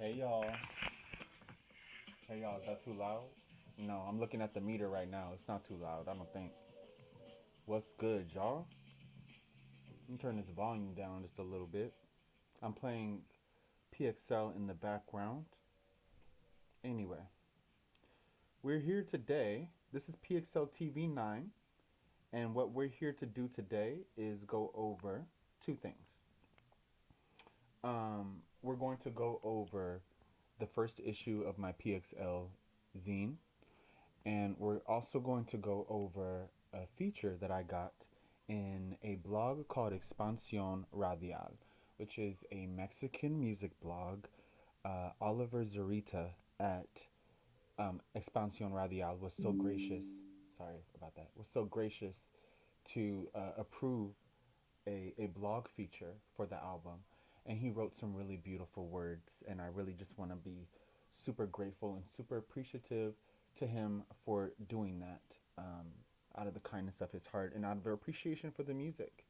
Hey y'all. Hey y'all, is that too loud? No, I'm looking at the meter right now. It's not too loud, I don't think. What's good, y'all? Let me turn this volume down just a little bit. I'm playing PXL in the background. Anyway, we're here today. This is PXLTV9, and what we're here to do today is go over two things. We're going to go over the first issue of my PXL Zine, and we're also going to go over a feature that I got in a blog called Expansión Radial, which is a Mexican music blog. Oliver Zurita at Expansión Radial was so gracious. Sorry about that. Was so gracious to approve a blog feature for the album, and he wrote some really beautiful words, and I really just want to be super grateful and super appreciative to him for doing that, out of the kindness of his heart and out of appreciation for the music.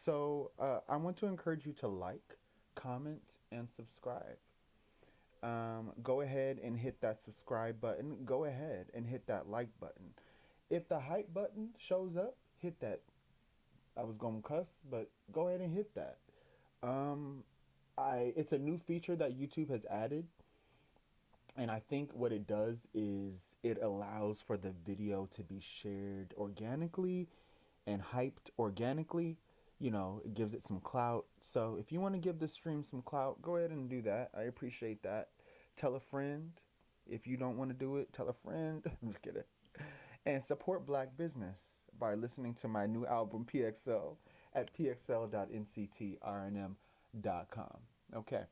So I want to encourage you to like, comment, and subscribe. Go ahead and hit that subscribe button. Go ahead and hit that like button. If the hype button shows up, hit that. I was going to cuss, but go ahead and hit that. Um, it's a new feature that YouTube has added, and I think what it does is it allows for the video to be shared organically and hyped organically. You know, it gives it some clout. So if you want to give the stream some clout, go ahead and do that. I appreciate that. Tell a friend. If you don't want to do it, tell a friend. I'm just kidding. And support black business by listening to my new album PXL at pxl.nctrnm.com. Okay.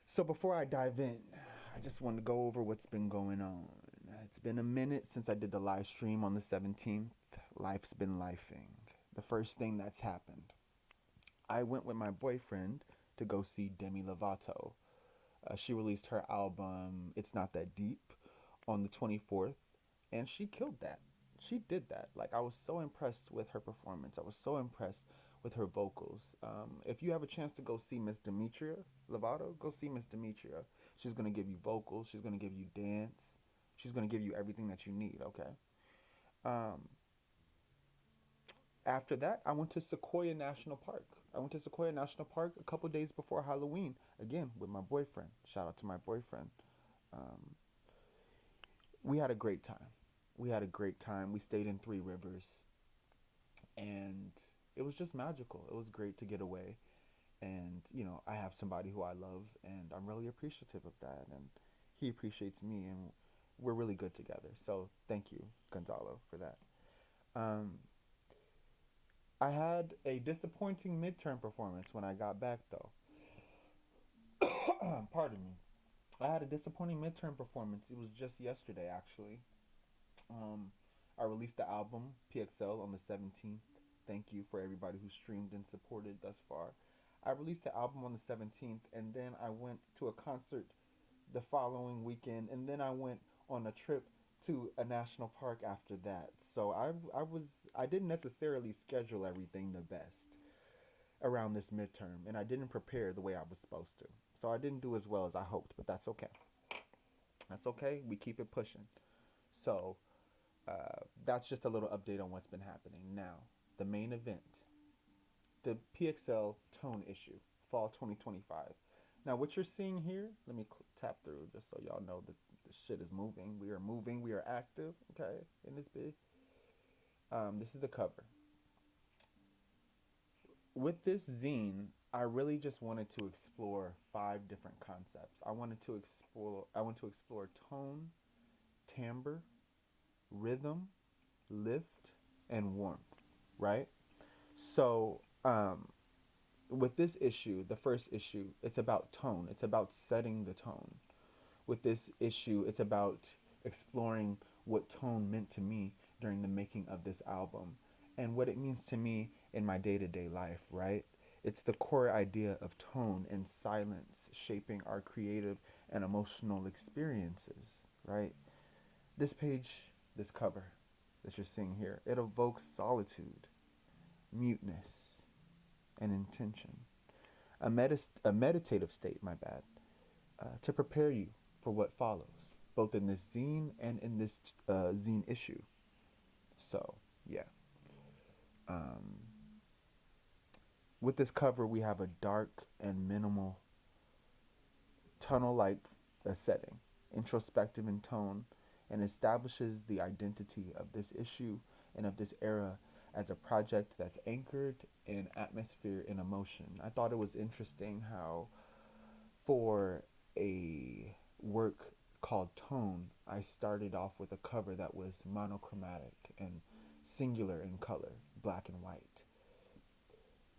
So before I dive in, I just want to go over what's been going on. It's been a minute since I did the live stream on the 17th. Life's been lifing. The first thing that's happened, I went with my boyfriend to go see Demi Lovato. She released her album It's Not That Deep on the 24th, and she killed that. She did that. Like, I was so impressed with her performance. I was so impressed with her vocals. If you have a chance to go see Miss Demetria Lovato, go see Miss Demetria. She's going to give you vocals. She's going to give you dance. She's going to give you everything that you need, okay? Um, After that, I went to Sequoia National Park. I went to Sequoia National Park a couple days before Halloween, again, with my boyfriend. Shout out to my boyfriend. Um, we had a great time. We had a great time. We stayed in Three Rivers, and it was just magical. It was great to get away. And, you know, I have somebody who I love, and I'm really appreciative of that. And he appreciates me, and we're really good together. So thank you, Gonzalo, for that. Um, I had a disappointing midterm performance when I got back, though. Pardon me. I had a disappointing midterm performance. It was just yesterday, actually. Um, I released the album PXL on the 17th. Thank you for everybody who streamed and supported thus far. I released the album on the 17th, and then I went to a concert the following weekend, and then I went on a trip to a national park after that. So I didn't necessarily schedule everything the best around this midterm, and I didn't prepare the way I was supposed to. So I didn't do as well as I hoped, but that's okay. That's okay. We keep it pushing. So that's just a little update on what's been happening. Now, the main event, the PXL tone issue, fall 2025. Now, what you're seeing here, let me tap through just so y'all know that the shit is moving. We are moving. We are active. Okay, in this big. This is the cover. With this zine, I really just wanted to explore 5 different concepts. I wanted to explore. I want to explore tone, timbre, rhythm, lift, and warmth. Right. So, with this issue, the first issue, it's about tone. It's about setting the tone. With this issue, it's about exploring what tone meant to me during the making of this album and what it means to me in my day to day life, right? It's the core idea of tone and silence shaping our creative and emotional experiences, right? This page, this cover that you're seeing here, it evokes solitude, muteness, and intention. a meditative state, my bad, to prepare you for what follows, both in this zine and in this zine issue. So, yeah. Um, with this cover, we have a dark and minimal tunnel-like setting, introspective in tone, and establishes the identity of this issue and of this era as a project that's anchored in atmosphere and emotion. I thought it was interesting how, for a work called Tone, I started off with a cover that was monochromatic and singular in color, black and white.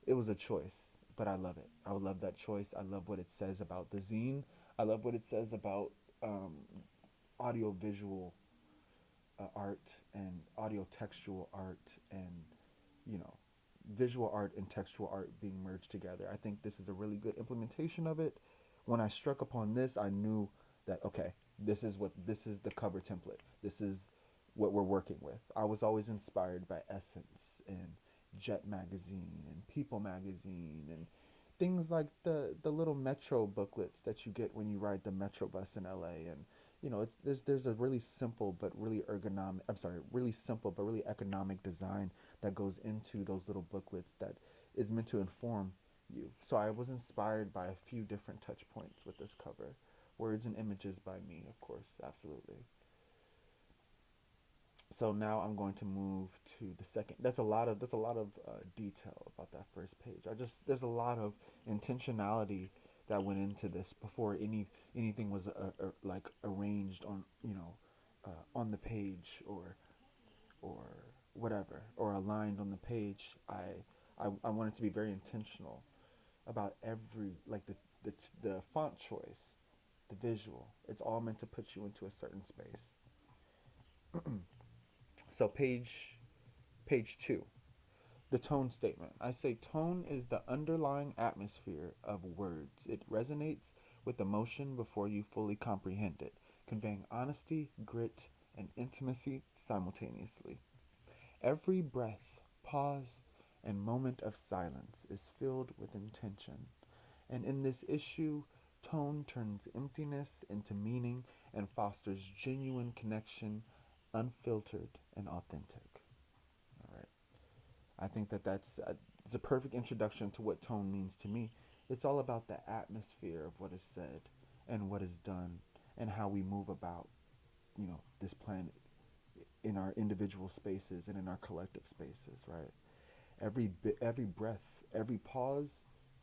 It was a choice, but I love it. I love that choice. I love what it says about the zine. I love what it says about um, audio visual art and audio textual art and, you know, visual art and textual art being merged together. I think this is a really good implementation of it. When I struck upon this, I knew that, okay, this is the cover template. This is what we're working with. I was always inspired by Essence and Jet magazine and People magazine and things like the little metro booklets that you get when you ride the metro bus in LA. And it's there's a really simple but really ergonomic, I'm sorry, really simple but really economic design that goes into those little booklets that is meant to inform you. So I was inspired by a few different touch points with this cover. Words and images by me, of course, absolutely. So now I'm going to move to the second. That's a lot of detail about that first page. There's a lot of intentionality that went into this before anything was like arranged on on the page or whatever, or aligned on the page. I wanted to be very intentional about every, like, the font choice, the visual. It's all meant to put you into a certain space. So page 2, the tone statement. I say tone is the underlying atmosphere of words. It resonates with emotion before you fully comprehend it, conveying honesty, grit, and intimacy simultaneously. Every breath, pause, and moment of silence is filled with intention. And in this issue, tone turns emptiness into meaning and fosters genuine connection, unfiltered and authentic. All right. I think that's it's a perfect introduction to what tone means to me. It's all about the atmosphere of what is said and what is done and how we move about, this planet in our individual spaces and in our collective spaces, right? Every breath, every pause,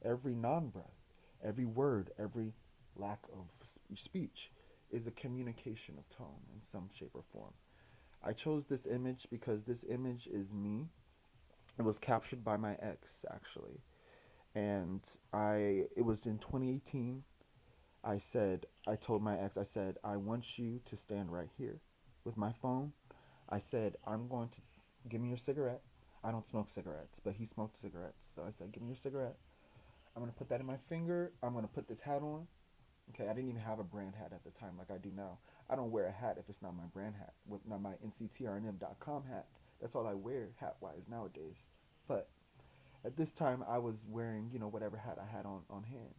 every non-breath, every word, every lack of speech is a communication of tone in some shape or form. I chose this image because this image is me. It was captured by my ex, actually, and it was in 2018. I told my ex, I said, I want you to stand right here with my phone. I said, I'm going to give me your cigarette. I don't smoke cigarettes, but he smoked cigarettes. So I said, give me your cigarette. I'm going to put that in my finger. I'm going to put this hat on. Okay, I didn't even have a brand hat at the time like I do now. I don't wear a hat if it's not my brand hat, not my Nctrnm.com hat. That's all I wear hat-wise nowadays. But at this time, I was wearing, whatever hat I had on hand.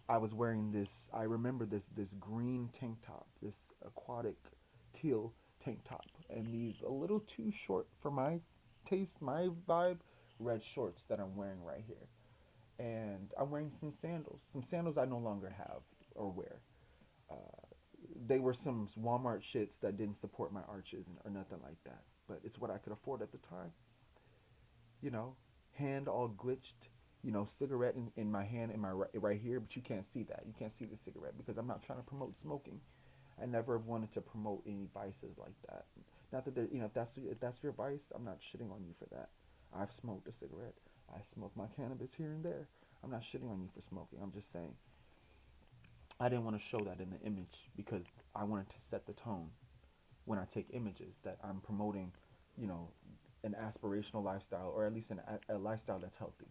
I was wearing this, I remember this green tank top, this aquatic teal tank top, and these a little too short for my taste, my vibe, red shorts that I'm wearing right here. And I'm wearing some sandals I no longer have or wear. Uh, they were some Walmart shits that didn't support my arches or nothing like that, but it's what I could afford at the time. You know, hand all glitched, cigarette in my hand, in my right here, but you can't see that. You can't see the cigarette because I'm not trying to promote smoking. I never wanted to promote any vices like that. Not that there, if that's your vice, I'm not shitting on you for that. I've smoked a cigarette. I smoke my cannabis here and there. I'm not shitting on you for smoking. I'm just saying I didn't want to show that in the image because I wanted to set the tone when I take images that I'm promoting, you know, an aspirational lifestyle, or at least a lifestyle that's healthy.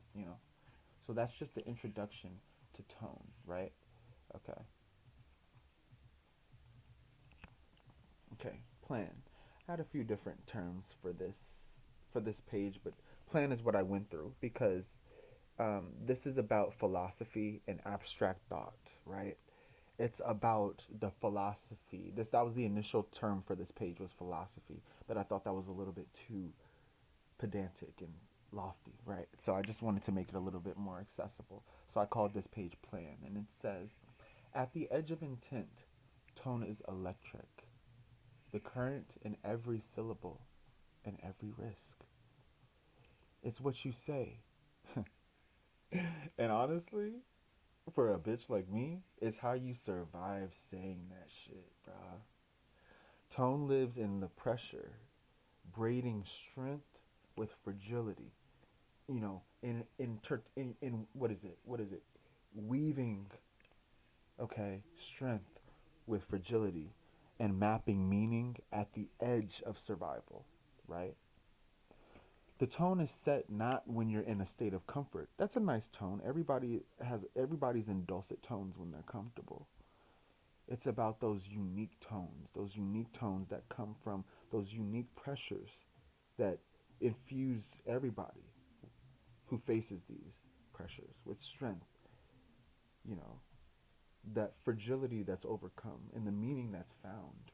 So that's just the introduction to tone, right? Okay. Okay. Plan. I had a few different terms for this page, but plan is what I went through because This is about philosophy and abstract thought, right? It's about the philosophy. That was the initial term for this page, was philosophy, but I thought that was a little bit too pedantic and lofty, right? So I just wanted to make it a little bit more accessible. So I called this page Plan, and it says, at the edge of intent, tone is electric. The current in every syllable and every risk. It's what you say. And honestly, for a bitch like me, it's how you survive saying that shit, bruh. Tone lives in the pressure, braiding strength with fragility. You know, in what is it? What is it? Weaving, okay, strength with fragility and mapping meaning at the edge of survival, right? The tone is set not when you're in a state of comfort. That's a nice tone. Everybody's in dulcet tones when they're comfortable. It's about those unique tones that come from those unique pressures that infuse everybody who faces these pressures with strength, you know, that fragility that's overcome and the meaning that's found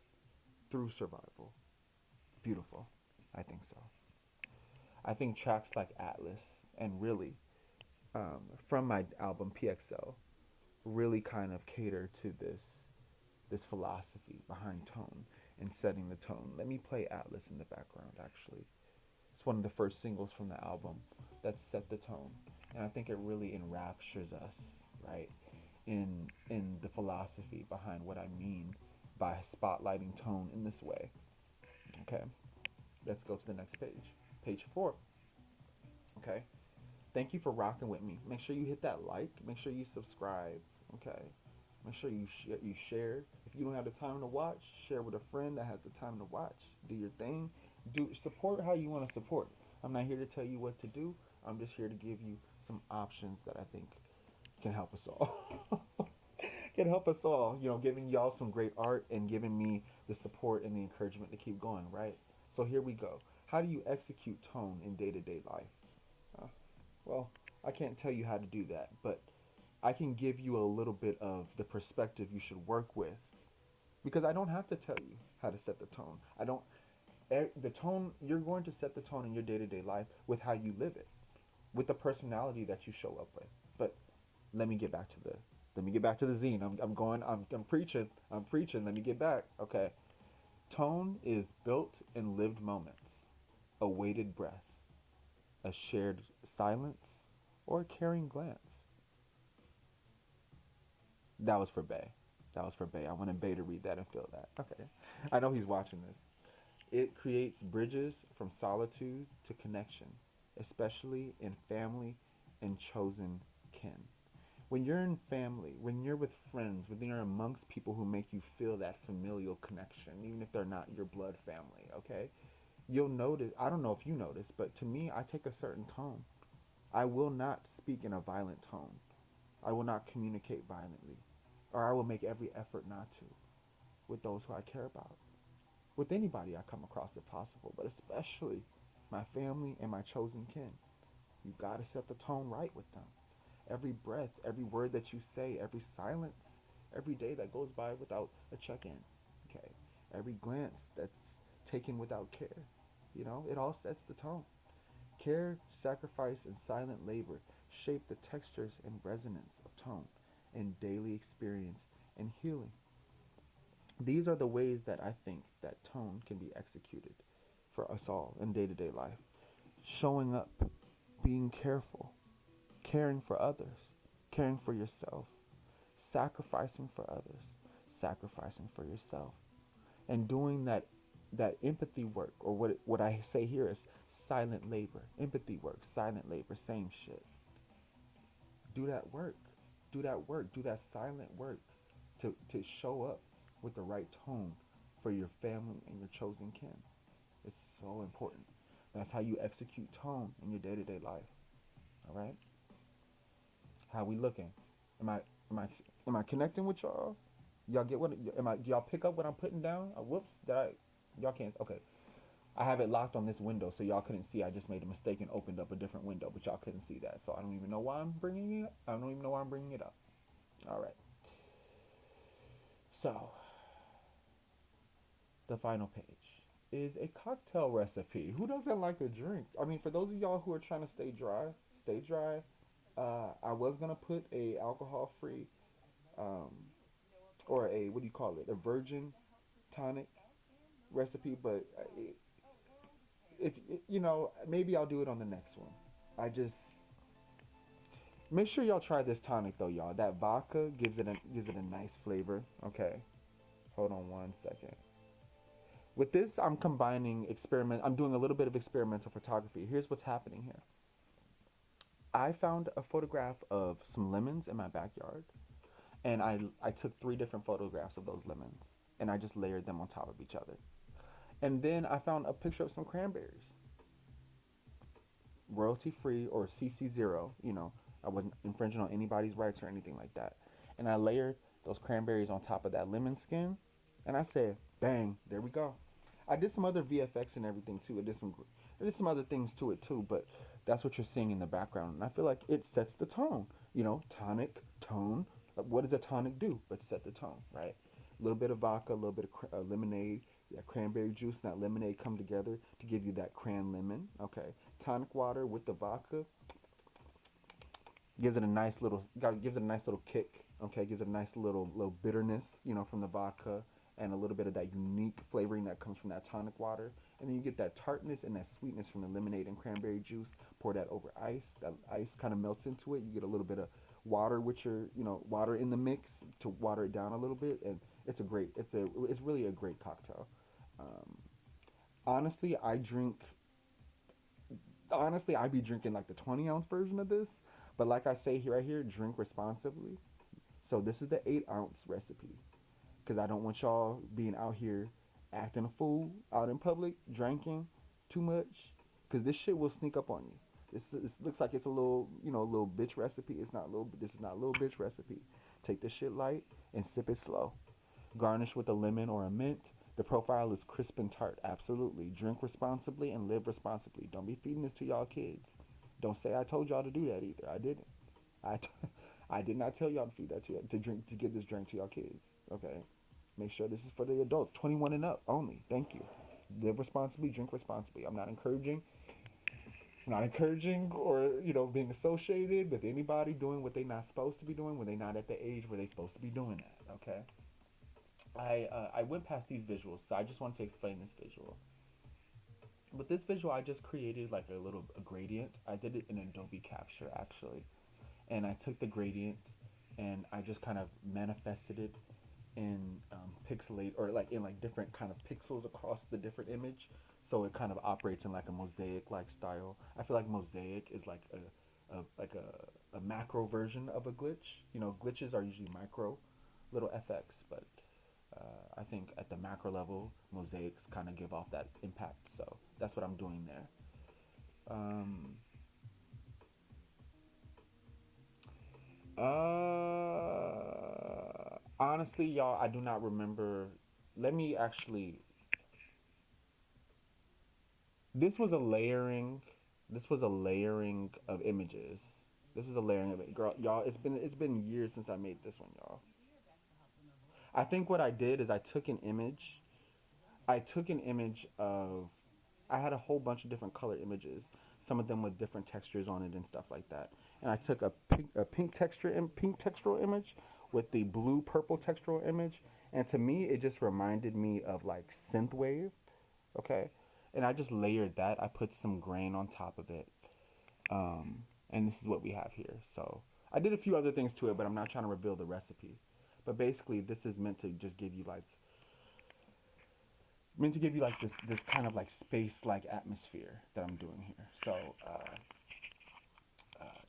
through survival. Beautiful. I think so. I think tracks like Atlas and really from my album PXL really kind of cater to this philosophy behind tone and setting the tone. Let me play Atlas in the background actually. It's one of the first singles from the album that set the tone. And I think it really enraptures us, right? In the philosophy behind what I mean by spotlighting tone in this way. Okay. Let's go to the next page. Page 4. Okay. Thank you for rocking with me. Make sure you hit that like. Make sure you subscribe. Okay. Make sure you share. If you don't have the time to watch, share with a friend that has the time to watch. Do your thing. Do support how you want to support. I'm not here to tell you what to do. I'm just here to give you some options that I think can help us all. Can help us all. You know, giving y'all some great art and giving me the support and the encouragement to keep going. Right. So here we go. How do you execute tone in day-to-day life? Uh, well, I can't tell you how to do that, but I can give you a little bit of the perspective you should work with because I don't have to tell you how to set the tone. I don't the tone you're going to set the tone in your day-to-day life with how you live it, with the personality that you show up with. But let me get back to the zine. I'm preaching. I'm preaching. Let me get back. Okay. Tone is built in lived moments, a weighted breath, a shared silence, or a caring glance. That was for Bay. That was for Bay. I wanted Bay to read that and feel that. Okay. I know he's watching this. It creates bridges from solitude to connection, especially in family and chosen kin. When you're in family, when you're with friends, when you're amongst people who make you feel that familial connection, even if they're not your blood family, okay? You'll notice, I don't know if you notice, but to me, I take a certain tone. I will not speak in a violent tone. I will not communicate violently, or I will make every effort not to with those who I care about, with anybody I come across if possible, but especially my family and my chosen kin. You gotta set the tone right with them. Every breath, every word that you say, every silence, every day that goes by without a check-in, okay? Every glance that's taken without care, you know, it all sets the tone. Care, sacrifice, and silent labor shape the textures and resonance of tone in daily experience and healing. These are the ways that I think that tone can be executed for us all in day-to-day life. Showing up, being careful, caring for others, caring for yourself, sacrificing for others, sacrificing for yourself, and doing that empathy work, or what I say here is silent labor. Empathy work, silent labor, same shit. Do that work. Do that work. Do that silent work to show up with the right tone for your family and your chosen kin. It's so important. That's how you execute tone in your day-to-day life. All right? How we looking? Am I am I am I connecting with y'all? Y'all get what? Do y'all pick up what I'm putting down? Whoops, did I? Y'all can't. Okay. I have it locked on this window, so y'all couldn't see. I just made a mistake and opened up a different window, but y'all couldn't see that. So I don't even know why I'm bringing it up. I don't even know why I'm bringing it up. All right. So the final page is a cocktail recipe. Who doesn't like a drink? I mean, for those of y'all who are trying to stay dry, stay dry. I was gonna put a alcohol free, um, or a, what do you call it, a virgin tonic recipe, but if you know, maybe I'll do it on the next one. I just make sure y'all try this tonic though, y'all. That vodka gives it a nice flavor. Okay, hold on one second. With this, I'm combining experiment. I'm doing a little bit of experimental photography. Here's what's happening here. I found a photograph of some lemons in my backyard, and I took 3 different photographs of those lemons, and I just layered them on top of each other. And then I found a picture of some cranberries, royalty free or CC0. You know, I wasn't infringing on anybody's rights or anything like that. And I layered those cranberries on top of that lemon skin, and I said, "Bang! There we go." I did some other VFX and everything too. I did some other things to it too, but that's what you're seeing in the background. And I feel like it sets the tone. You know, tonic, tone. What does a tonic do but set the tone, right? A little bit of vodka, a little bit of lemonade, that cranberry juice and that lemonade come together to give you that cran lemon. Okay, tonic water with the vodka gives it a nice little kick. Okay, gives it a nice little bitterness, you know, from the vodka, and a little bit of that unique flavoring that comes from that tonic water. And then you get that tartness and that sweetness from the lemonade and cranberry juice. Pour that over ice. That ice kind of melts into it. You get a little bit of water with your, you know, water in the mix to water it down a little bit, and it's really a great cocktail. Um, honestly, I be drinking like the 20-ounce version of this, but like I say here, right here, drink responsibly. So this is the 8-ounce recipe, because I don't want y'all being out here acting a fool out in public, drinking too much, because this shit will sneak up on you. This looks like it's a little, you know, a little bitch recipe. It's not little. This is not a little bitch recipe. Take this shit light and sip it slow. Garnish with a lemon or a mint. The profile is crisp and tart. Absolutely. Drink responsibly and live responsibly. Don't be feeding this to y'all kids. Don't say I told y'all to do that either. I didn't. I, t- I did not tell y'all to feed that to drink to give this drink to y'all kids. Okay. Make sure this is for the adults, 21 and up only. Thank you. Live responsibly, drink responsibly. I'm not encouraging or, you know, being associated with anybody doing what they're not supposed to be doing when they're not at the age where they're supposed to be doing that. Okay. I went past these visuals, so I just wanted to explain this visual. With this visual, I just created like a gradient. I did it in Adobe Capture actually, and I took the gradient and I just kind of manifested it in pixelate, or like in like different kind of pixels across the different image, so it kind of operates in like a mosaic like style. I feel like mosaic is like a macro version of a glitch. You know, glitches are usually micro little FX, but I think at the macro level, mosaics kind of give off that impact. So that's what I'm doing there. Um, honestly, y'all, I do not remember. Let me actually. This was a layering. This was a layering of images. This is a layering of it, girl. Y'all, it's been years since I made this one, y'all. I think what I did is I took an image of, I had a whole bunch of different color images, some of them with different textures on it and stuff like that. And I took pink textural image with the blue purple textural image, and to me it just reminded me of like synthwave, okay? And I just layered that. I put some grain on top of it. And this is what we have here. So I did a few other things to it, but I'm not trying to reveal the recipe. But basically, this is meant to just give you like this kind of like space like atmosphere that I'm doing here. So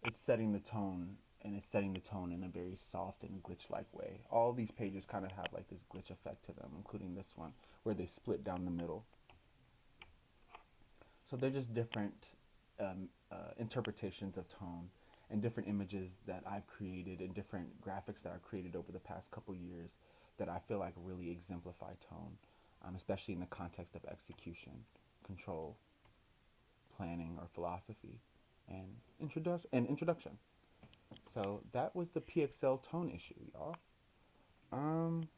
it's setting the tone, and it's setting the tone in a very soft and glitch like way. All these pages kind of have like this glitch effect to them, including this one where they split down the middle. So they're just different interpretations of tone and different images that I've created and different graphics that I've created over the past couple years that I feel like really exemplify tone, especially in the context of execution. control, planning, or philosophy, and introduction. So that was the PXL tone issue, y'all.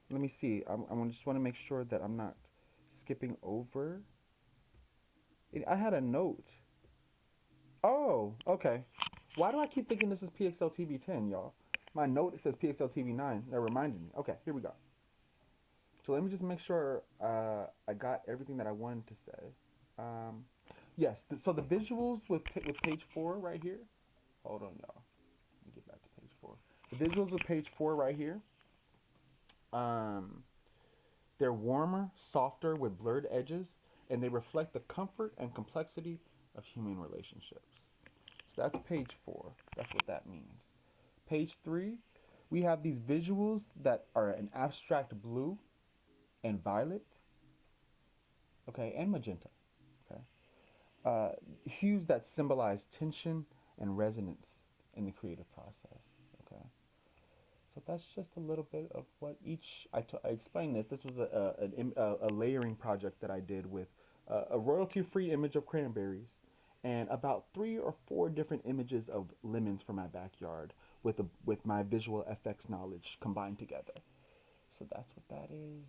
Let me see. Just want to make sure that I'm not skipping over. I had a note. Oh, okay. Why do I keep thinking this is PXLTV10, y'all? My note says PXLTV9. That reminded me. Okay, here we go. So let me just make sure I got everything that I wanted to say. Um, yes. So the visuals with page 4 right here. Hold on, y'all. Let me get back to page 4. The visuals with page 4 right here. Um, they're warmer, softer, with blurred edges, and they reflect the comfort and complexity of human relationships. So that's page 4. That's what that means. Page 3, we have these visuals that are an abstract blue and violet, okay, and magenta, okay. Hues that symbolize tension and resonance in the creative process, okay. So that's just a little bit of what each. I explained this. This was a layering project that I did with a royalty-free image of cranberries and about 3 or 4 different images of lemons from my backyard with my visual FX knowledge combined together. So that's what that is.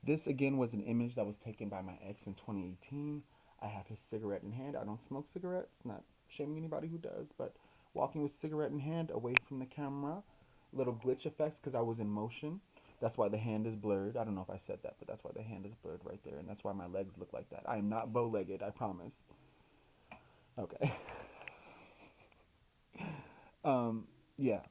This again was an image that was taken by my ex in 2018. I have his cigarette in hand. I don't smoke cigarettes, not shaming anybody who does, but walking with cigarette in hand away from the camera. Little glitch effects because I was in motion. That's why the hand is blurred. I don't know if I said that, but that's why the hand is blurred right there, and that's why my legs look like that. I am not bow-legged, I promise. Okay. um, yeah.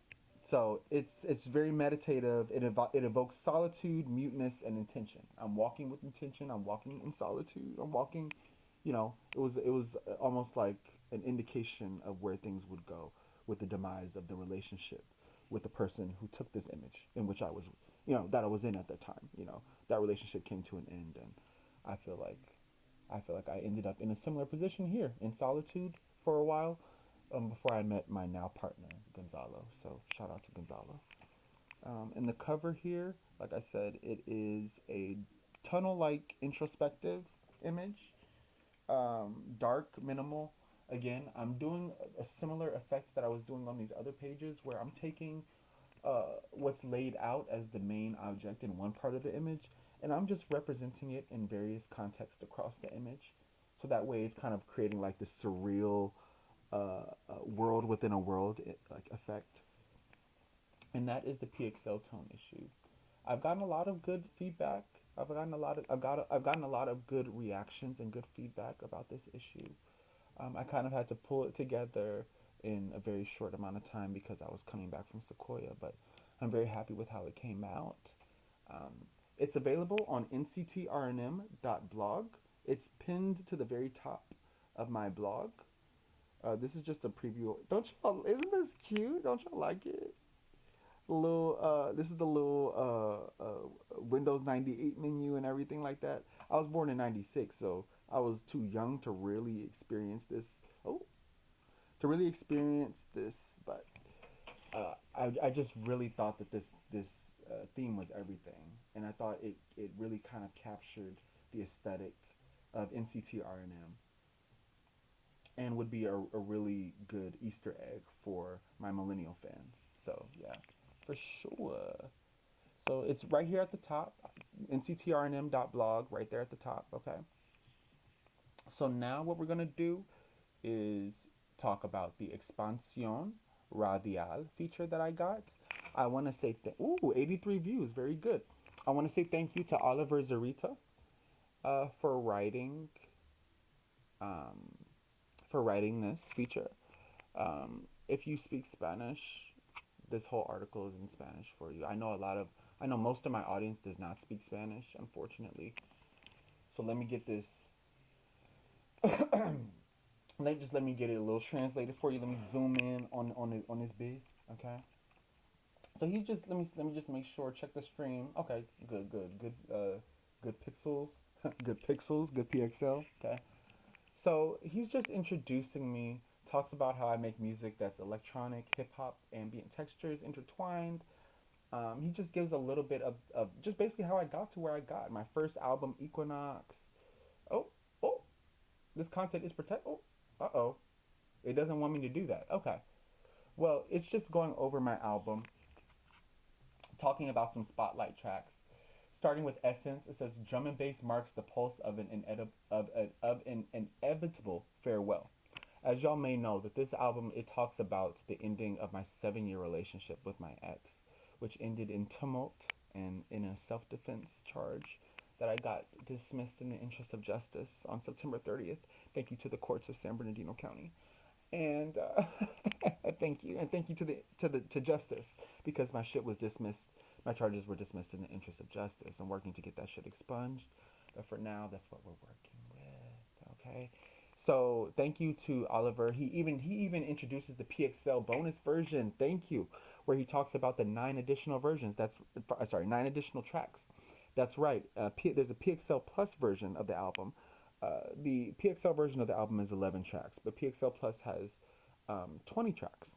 So it's very meditative. It evokes solitude, muteness, and intention. I'm walking with intention. I'm walking in solitude. I'm walking. It was almost like an indication of where things would go with the demise of the relationship with the person who took this image in which I was, that I was in at that time. That relationship came to an end, and I feel like I ended up in a similar position here in solitude for a while, before I met my now partner, Gonzalo. So shout out to Gonzalo. And the cover here, like I said, it is a tunnel-like introspective image, dark, minimal. Again, I'm doing a similar effect that I was doing on these other pages where I'm taking what's laid out as the main object in one part of the image, and I'm just representing it in various contexts across the image. So that way it's kind of creating like this surreal world within a world like effect. And that is the PXL tone issue. I've gotten a lot of good feedback. I've gotten a lot of good reactions and good feedback about this issue. I kind of had to pull it together in a very short amount of time because I was coming back from Sequoia, but I'm very happy with how it came out. Um, it's available on Nctrnm.blog. It's pinned to the very top of my blog. This is just a preview. Don't y'all? Isn't this cute? Don't y'all like it? The little. This is the little Windows 98 menu and everything like that. I was born in '96, so I was too young to really experience this. Oh, to really experience this, but I just really thought that this theme was everything, and I thought it really kind of captured the aesthetic of Nctrnm and would be a really good Easter egg for my millennial fans. So yeah, for sure. So it's right here at the top, nctrnm.blog, right there at the top. Okay. So now what we're gonna do is talk about the Expansión Radial feature that I got. I want to say, 83 views, very good. I want to say thank you to Oliver Zarita for writing um, this feature. If you speak Spanish, this whole article is in Spanish for you. I know most of my audience does not speak Spanish, unfortunately. So let me get this. Let me get it a little translated for you. Let me zoom in on this big. Okay. So he's just let me just make sure. Check the stream. Okay. Good pixels. Good pixels. Good PXL. Okay. So he's just introducing me. Talks about how I make music that's electronic, hip hop, ambient textures intertwined. He just gives a little bit of just basically how I got to where I got. My first album, Equinox. Oh, oh. This content is protect. Oh, uh-oh. It doesn't want me to do that. Okay. Well, it's just going over my album, talking about some spotlight tracks. Starting with Essence, it says drum and bass marks the pulse of an inevitable farewell. As y'all may know, that this album it talks about the ending of my 7-year relationship with my ex, which ended in tumult and in a self-defense charge that I got dismissed in the interest of justice on September 30th. Thank you to the courts of San Bernardino County. And thank you, and thank you to justice, because my shit was dismissed. My charges were dismissed in the interest of justice. I'm working to get that shit expunged, but for now, that's what we're working with. Okay. So thank you to Oliver. He even introduces the PXL bonus version. Thank you, where he talks about the 9 additional versions. That's sorry, 9 additional tracks. That's right. There's a PXL Plus version of the album. The PXL version of the album is 11 tracks, but PXL Plus has 20 tracks.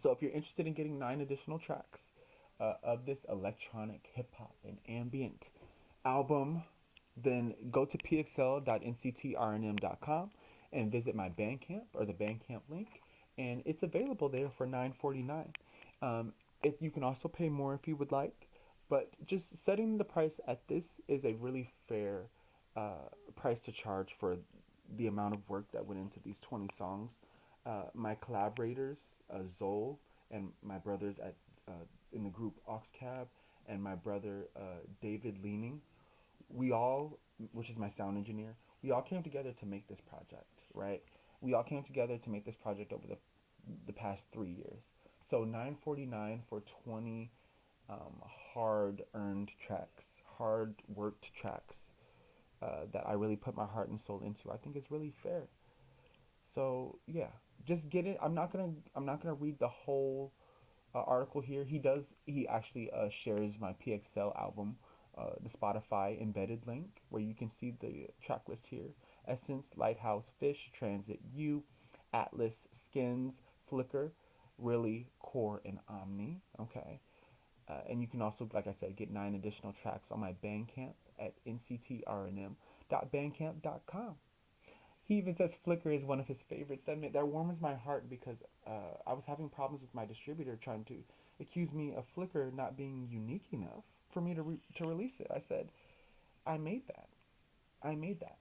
So if you're interested in getting 9 additional tracks of this electronic hip hop and ambient album, then go to pxl.nctrnm.com and visit my Bandcamp or the Bandcamp link, and it's available there for $9.49. If you can also pay more if you would like, but just setting the price at this is a really fair price to charge for the amount of work that went into these 20 songs. My collaborators, Zol, and my brothers in the group Oxcab, and my brother David Leaning, we all, which is my sound engineer, we all came together to make this project, right? We all came together to make this project over the past 3 years. So 9.49 for 20 hard earned tracks, hard worked tracks that I really put my heart and soul into. I think it's really fair. So yeah, just get it. I'm not gonna read the whole article here. He actually shares my PXL album, the Spotify embedded link, where you can see the track list here: Essence, Lighthouse, Fish, Transit, You, Atlas, Skins, Flicker, Really, Core, and Omni. Okay. And you can also, like I said, get 9 additional tracks on my Bandcamp at nctrnm.bandcamp.com. He even says Flickr is one of his favorites. That warms my heart, because I was having problems with my distributor trying to accuse me of Flickr not being unique enough for me to release it. I said, I made that. I made that.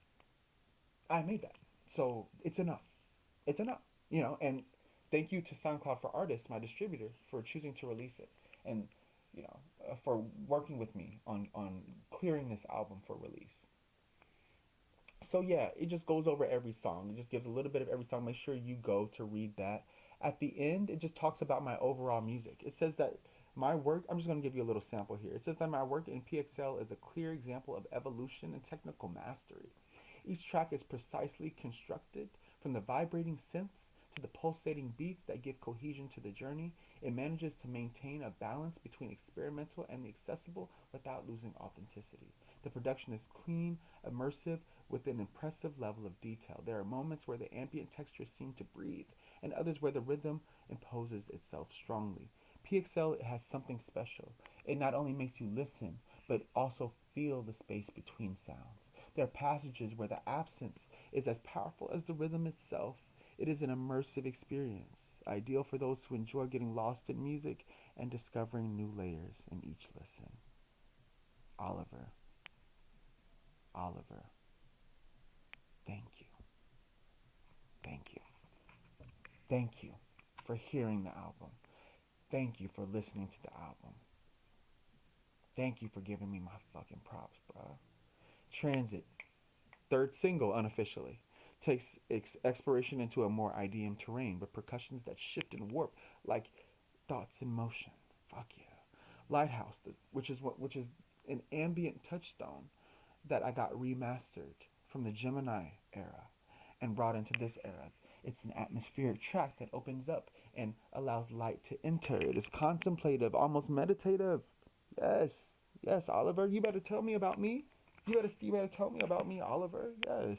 I made that. So it's enough. It's enough. And thank you to SoundCloud for Artists, my distributor, for choosing to release it. And for working with me on clearing this album for release. So yeah, it just goes over every song. It just gives a little bit of every song. Make sure you go to read that. At the end, it just talks about my overall music. It says that my work, I'm just going to give you a little sample here. It says that my work in PXL is a clear example of evolution and technical mastery. Each track is precisely constructed, from the vibrating synths to the pulsating beats that give cohesion to the journey. It manages to maintain a balance between experimental and the accessible without losing authenticity. The production is clean, immersive, with an impressive level of detail. There are moments where the ambient textures seem to breathe, and others where the rhythm imposes itself strongly. PXL has something special. It not only makes you listen, but also feel the space between sounds. There are passages where the absence is as powerful as the rhythm itself. It is an immersive experience, ideal for those who enjoy getting lost in music and discovering new layers in each listen. Oliver. Oliver. Thank you. Thank you. Thank you for hearing the album. Thank you for listening to the album. Thank you for giving me my fucking props, bro. Transit, third single unofficially, takes exploration into a more IDM terrain with percussions that shift and warp like thoughts in motion. Fuck yeah. Lighthouse, which is an ambient touchstone that I got remastered from the Gemini era and brought into this era. It's an atmospheric track that opens up and allows light to enter. It is contemplative, almost meditative. Yes, yes, Oliver, you better tell me about me. You better tell me about me, Oliver. Yes.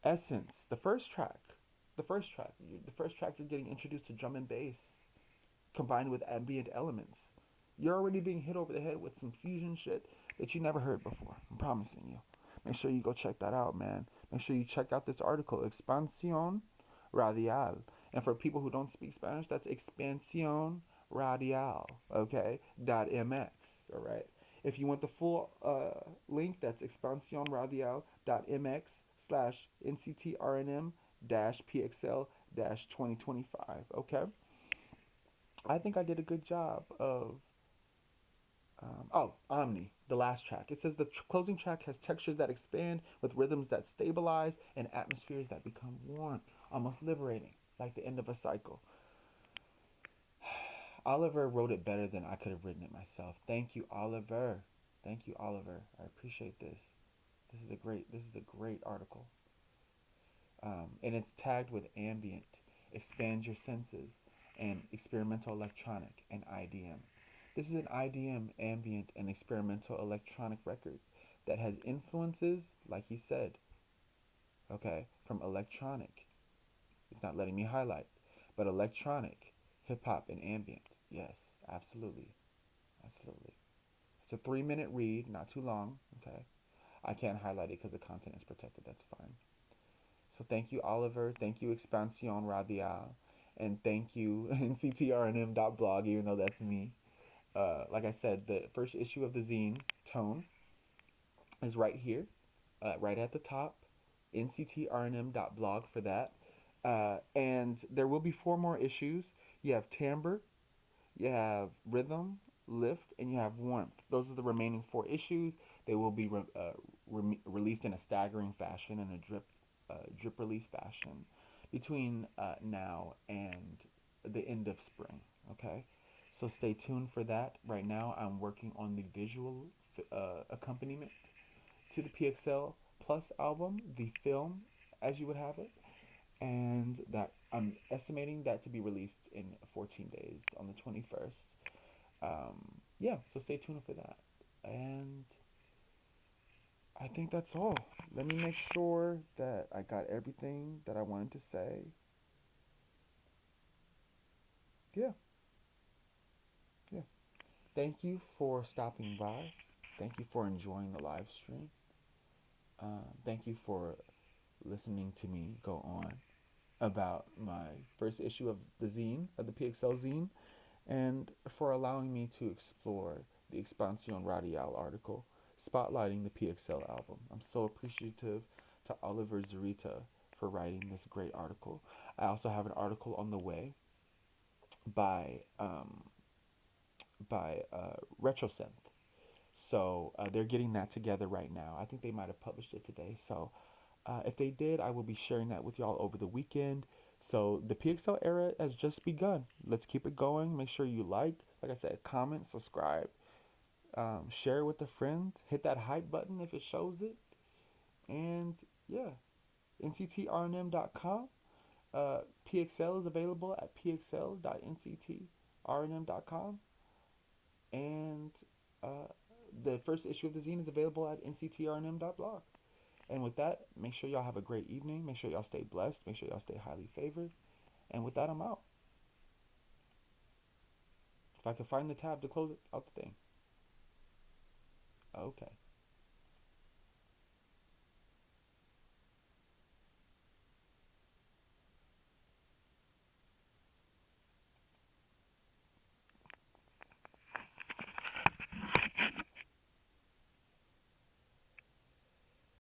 Essence, the first track. You're getting introduced to drum and bass combined with ambient elements. You're already being hit over the head with some fusion shit that you never heard before. I'm promising you. Make sure you go check that out, man. make sure you check out this article, Expansión Radial. And for people who don't speak Spanish, that's Expansión Radial, okay? .mx, all right? If you want the full link, that's expansionradial.mx slash nctrnm dash pxl dash 2025, okay? I think I did a good job of Omni, the last track. It says the closing track has textures that expand with rhythms that stabilize and atmospheres that become warm, almost liberating, like the end of a cycle. Oliver wrote it better than I could have written it myself. Thank you, Oliver. Thank you, Oliver. I appreciate this. This is a great article. And it's tagged with ambient, expand your senses, and experimental electronic and IDM. This is an IDM, ambient, and experimental electronic record that has influences, like he said, okay, from electronic. It's not letting me highlight, but electronic, hip hop, and ambient. Yes, absolutely, absolutely. It's a 3-minute read, not too long. Okay, I can't highlight it because the content is protected. That's fine. So thank you, Oliver. Thank you, Expansión Radial, and thank you, Nctrnm.blog. Even though that's me. Like I said, the first issue of the zine, Tone, is right here, right at the top. Nctrnm.blog for that. And there will be 4 more issues. You have timbre, you have rhythm, lift, and you have warmth. Those are the remaining 4 issues. They will be released in a staggering fashion, in a drip release fashion, between now and the end of spring. Okay, so stay tuned for that. Right now, I'm working on the visual accompaniment to the PXL Plus album, the film, as you would have it, and that I'm estimating that to be released in 14 days on the 21st. Yeah, so stay tuned for that. And I think that's all. Let me make sure that I got everything that I wanted to say. Yeah, yeah. Thank you for stopping by. Thank you for enjoying the live stream. Thank you for listening to me go on about my first issue of the zine, of the PXL Zine, and for allowing me to explore the Expansión Radial article spotlighting the PXL album. I'm so appreciative to Oliver Zurita for writing this great article. I also have an article on the way by Retrosynth. So they're getting that together right now. I think they might have published it today. So if they did, I will be sharing that with y'all over the weekend. So the PXL era has just begun. Let's keep it going. Make sure you like I said, comment, subscribe, share it with a friend. Hit that hype button if it shows it. And yeah, nctrnm.com. PXL is available at pxl.nctrnm.com. And the first issue of the zine is available at nctrnm.blog. And with that, make sure y'all have a great evening. Make sure y'all stay blessed. Make sure y'all stay highly favored. And with that, I'm out. If I can find the tab to close out the thing. Okay.